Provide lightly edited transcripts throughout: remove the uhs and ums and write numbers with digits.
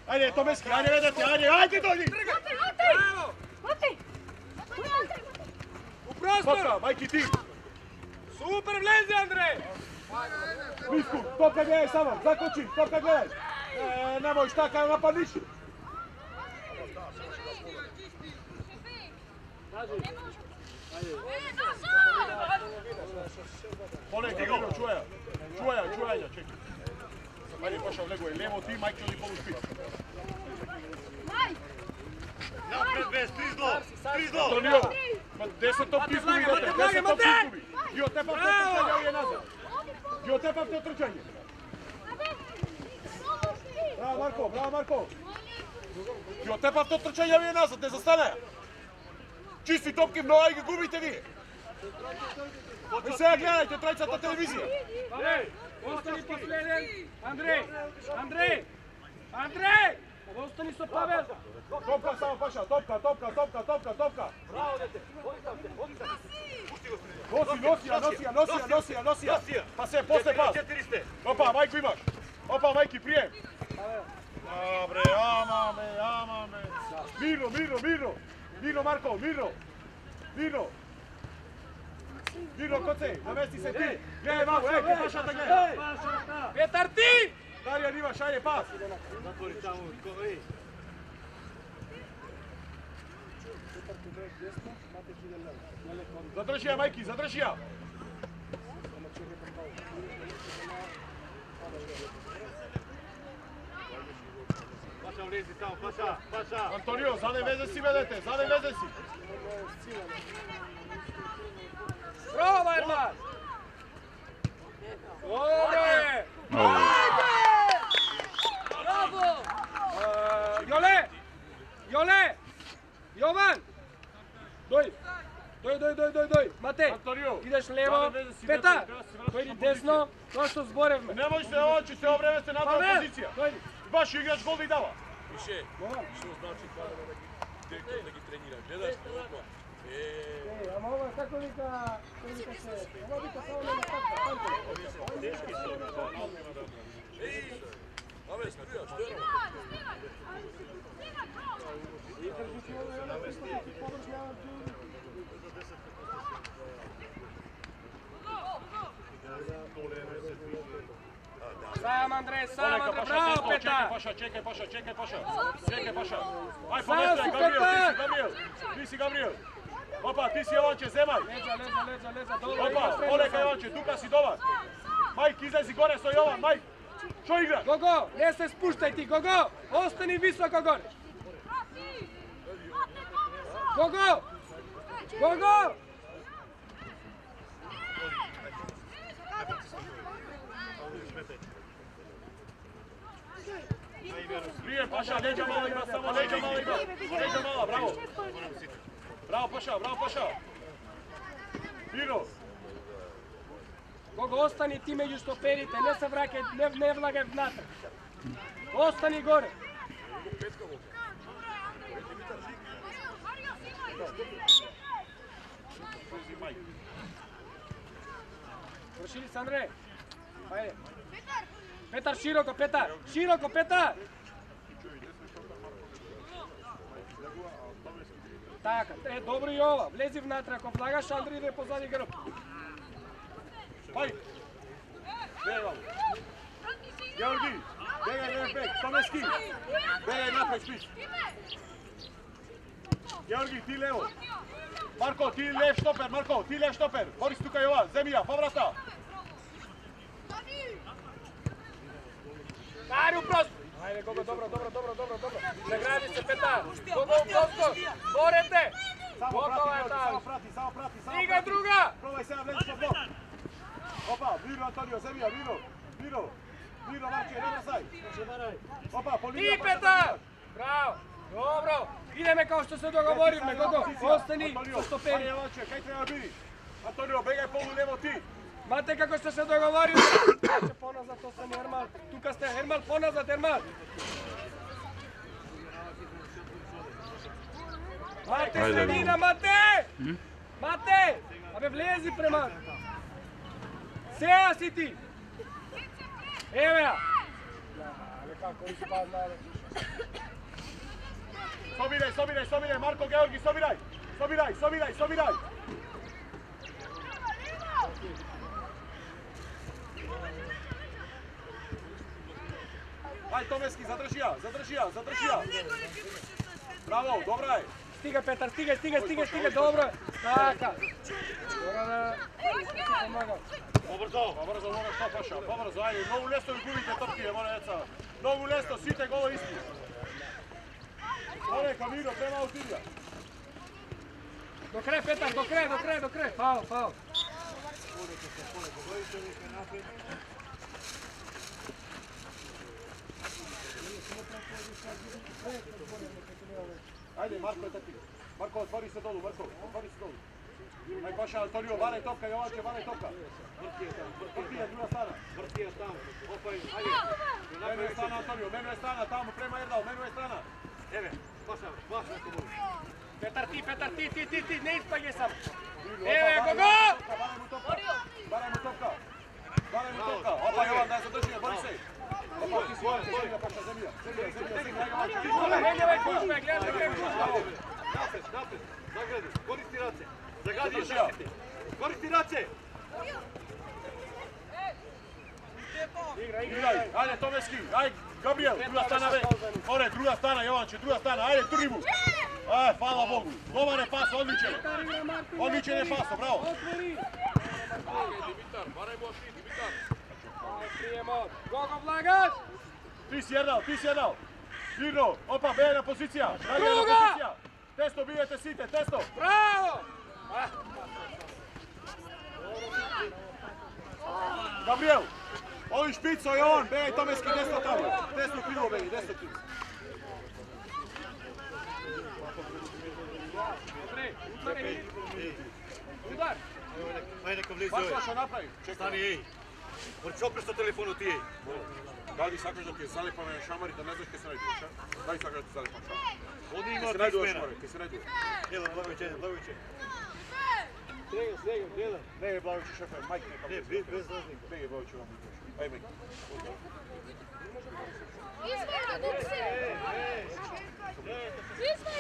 Ajde, Tomeski, ajde vedete, ajde dođi! Mati! U prostor! Topka, majki ti! Super, vlezi Andrej! Misku, topka gledaj samo, zakoči, topka gledaj! Nemoj šta kada napadiš! Polej, Tigo, čuvaja, čekaj. Ajde, paša, leguje, levo ti, majke li povuš pit. Napred bez, Trizlo! Antonio, ma gde se to izgubi, gde se to izgubi? Gdje otepam te trčanje ovdje nazad? Gdje otepam te trčanje? Bravo Marko! Gdje otepam te trčanje ovdje nazad, ne zastane! Čisti topke mnoga i ga gubite vi! Vi se gledajte, trajcata televizija! Ostani posleden! Andrej! Ostani sa Pavel! Topka samo paša, topka! Bravo, dete! Nosija! Pa se, posle pas! Opa, majku imaš! Opa, majki, prijem! Dobre, ama me! Mirno, Marko, Mirno! Mirno, koce, namesti se ti! Gledaj, malo, paša da gledaj! Petar ti! Darijan imaš, ajde, pas! Zatvori tamo, Zadrži ja, majki, zadrži ja! Paša ulezi tamo, paša! Antonio, zadaj veze si vedete, zadaj veze si! Prova, Erman! Dobre! Bravo! Jole! Jovan! Doj! Matej! Antonio! Ideš levo, Petar! Dojdi desno, to što zborevme. Nemoj se oči, se obreme ste nadala pozicija! Dojdi! Baš igrač gol da i dava! Više, što znači kada direktor da gi trenira, gledaš na ruku. Ама ова како вика се? Ова вика само нема така. Абе, сприја, што е? Сам Андрей, браво, Петар! Čekaj, paša! Aj, pomestaj, Gabriel! Ti si Gabriel! Opa, ti si Jovanče, zemaj! Leđa, dobro. Opa, poleka Jovanče, tuka si dobar! Majk, izlezi gore, sto Jovan, Majk! Što igraš? Gogo, ne se spuštaj ti, Gogo! Ostani visoko gore! Gogo! Prije, paša, leđa malo ima, samo leđa malo, bravo! Bravo, paša! Miro! Gogo, ostani ti među stoperite, ne se vrakaj, ne vlagaj vnatrag. Ostani gore. Vršili se, Andrej. Ajde. Petar, široko, Petar! Така, добро и ова. Влези внатре, ако влагаш, Андри иде позади грб. Ај! Георги, бегај левбек, Томески! Бегај напред, спиш! Георги, ти лево! Марко, ти лев штопер! Борис тука Јован, земја, поврата! Кари у простор! Ајде, Гого, добро. Награди се, Петар! Гого, у простор! Борете! Готова е таа! Само прати! Стига друга! Пробај сега влезеш во блок! Опа, Миро, Антонио, земја, Миро, Марче, не брзај! Опа, по линија! Ти, Петар! Браво! Добро! Идеме као што се договоривме, Гого! Остани со стопери! Ајде, Ланче, кај треба биди? Антонио, бегај полу лево ти! Мате како што се договоривме! Се поназад, остани Ермал! Тука сте, Ермал, поназад, Ермал! Мате, средина, Мате! Мате! Абе, влези према! Сеја си ти! Еве ја! Kako li si pa znali? Sobiraj, Marko Georgi, sobiraj! Aj Tomeski, zadrži ja! Bravo, dobra je! Stiga Petar, stiga, dobro. Taka. Gorana, pomagao. Pobrzo, moraš to paša, pobrzo, ajde, mnogo ljesto gubite topke, mora jeca. Mnogo ljesto, site govo isti. Ore, Kamiro, prema Autilija. Do kraja Petar, do kraja. Faul. Ajde, Marko je taki. Marko, otvori se dolu. Aj paša, Antonio, varaj topka, Jovanče, varaj topka. Vrtija, druga strana. Vrtija tamo. Opaj, ajde. Menu je strana, Antonio, tamo, prema Erdal, menu je strana. Eve, paša ako može. Petar ti, ne ispanje sam. Evo, Gogo! Baraj mu topka. Opa, Jovan, daj zadržio, bori se. Opa, ti si Jovan, zemlja, paša, zemlja. Gledaj gužba. Napred, zagradi, koristi race. Zagadi i zaštiti. Koristi race. Igraj, ajde Tomeski, ajde Gabriel, druga strana ve. Ore, druga strana, Jovanče, ajde turni mu. Aj, hvala Bogu. Dobar je pas, odličan je pas, bravo. Otvori. Dimitar, baraj mu ošli, Dimitar. Prijemo. Gogo Vlagaš. Ti si jednal. Mirno, opa, bejna pozicija. Druga. Testo, bijete site, testo. Bravo. Gabriel, ovi špico je on, bej Tomeski desno tamo. Desno krivo, bej, desno krivo. Udar. Ajde neka vlizi Baš ovaj. što napravi. Stani, ej. Moraš opreš telefonu ti, ej. Da li sakaš da ti je zalepam šamari, da ne znaš kaj se najdu, šta? Da li sakaš da ti zalepam šamari? Ovdje ima Kaj se 3 najdu smena. šamari, kaj se najdu? Evo, Blagović. Jedan. Ne je Blagović šefe, Majk neka. Ne, bez raznika. Ne je Blagović vam. Aj Majk. Izvaj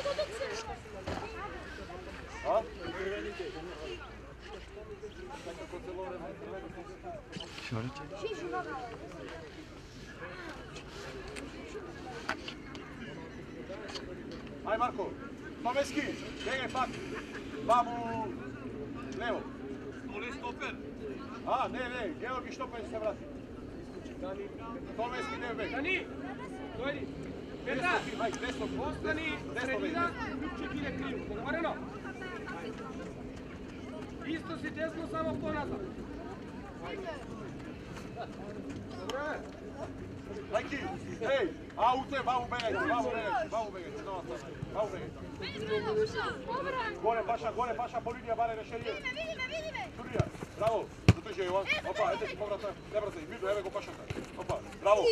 go dok se. A? Aj Marko, Tomeski, begaj pak. Babu, levo. Stoli stoper. A, ne, Georgi Štopen se vrati. Tomeski ne beg. Dani. Dojdi. Desno Petar. ti, Majk, desno ti. Ostani sredina, Ljubček ide krivo. Dogovoreno? Isto si desno, samo ponazad. Majki, hej, aute, babu begajte, nova strana. Gore paša, Bolivija, bare rešenje. Turija, bravo, zatrži Jovan, opa, ete ti povrata, ne brzaj, vidu, evo go pašata. Opa, bravo,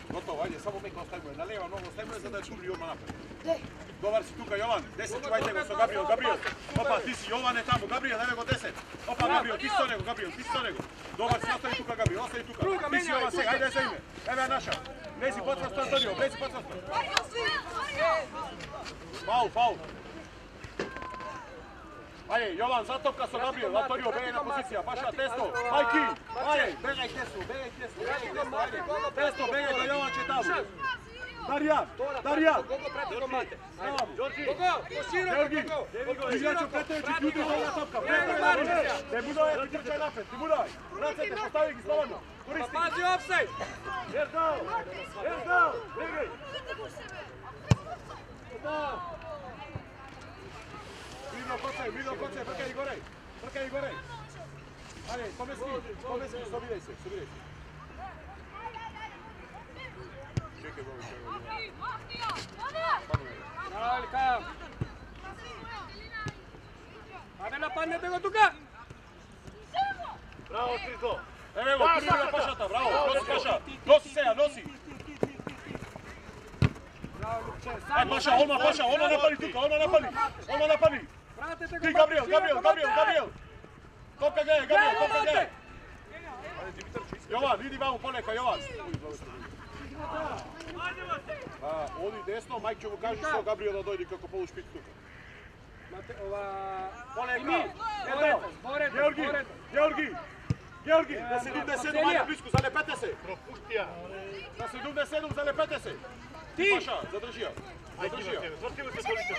gotovo, ajde, samo meko ostavimo, na lijeva nogu ostavimo za da je Turri odmah napred. Dobar si tuka, Jovan, 10 čuvajte go sa Gabriel. Opa, ti si Jovane tamo, Gabriel, evo go 10. Opa, Gabriel, ti si to nego. Dobar si, ostavi tuka, Gabriel, ostavi tuka. Ti si Jovan, ajde za ime, evo je naša. Nezi podsvasto, Antonio, Faul. Ajde, Jovan, zatopka sa Gabriel, Antonio, bejna pozicija, paša, testo, Majki, ajde, begaj testo, ajde, testo, begaj da Jovan će tamo. Darijan, Gogo prati komate. Đorđi. Gogo, poširoko Georgi, Gogo. igraču Petrović, ljudi za topka, ne budaj, ti trčaj napred, ti budaj, vracajte, postavi ih slobodno, koristi. Pazi offside. Erdal, begaj. Vidno kocaj, brkaj i gore. Ajde, Tomeski, sobiraj se. Čekaj, Bović, Bravo, Ilka. Ajde napadnete go tuka. Bravo, Trizlo. evo go, Turija pašata, bravo, nosi seja, nosi. Bravo, Ljubče. Aj, paša, ona napali tuka, ona napali. Vratite go. Ti, Gabriel. Topka gledaj, Gabriel. Jovan, vidi mamu poneka, Jovan. Оди десно, Мајк ќе му каже што Габриел да дојде како полушпит тука. Георги, да се дубне 7, ајде близко, залепете се. Пропуштија. Да се дубне 7, залепете се. Ти! Паша, задржи ја. Задржи ја. Вртиме се солите.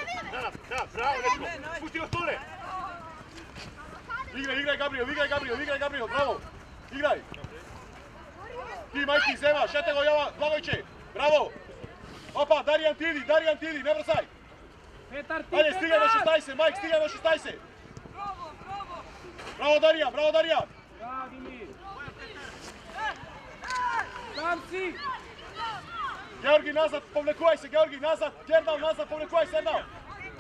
Да, браво, Нечко. Пусти го столе. Играј Габриел, браво. Играј. Ти Мајки зема, шете го Јова, Благојче. Браво. Опа, Даријан ти иди, не брзај. Петар, ти, Ајде, стигај до 16, Мајк, стигај до 16. Браво Даријан. Да, Дими. Там си. Георги назад, повлекувај се, Георги назад. Ѓердал назад, повлекувај се еднал.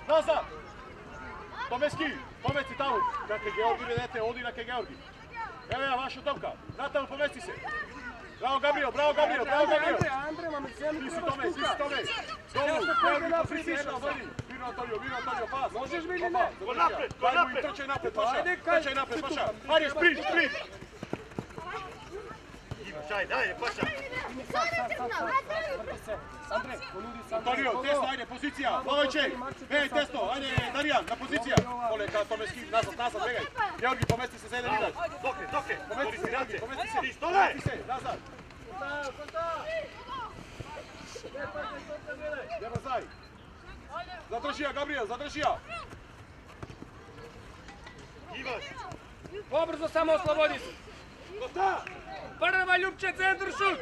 Назад. Томески таму. Каке Георги ведете, оди на ке Георги. Еве ја ваша топка. Натаму помести се. Браво Габриел. Андре, маме се Ти си Томе. Долу, Георги позиција една, води. Вино Антонио, пас. Можеш ли или не? Го напред. Трчај напред, Паша. Ајде, кај. Трчај напред, Паша. Ајде, спринт. Ајде, Паша. Андре, понуди се. Антонио, тесно, ајде, позиција. Благојче. Бегај тесно, ајде, Даријан, на позиција. Полека, Томески, назад, бегај. Георги, помести се за еден играч. Доке. Помести се. Ти столе. Назад. Не брзај. Задржи ја, Габриел, Иваш. Побрзо само ослободи се. Гота. Прва Љупче, центар шут.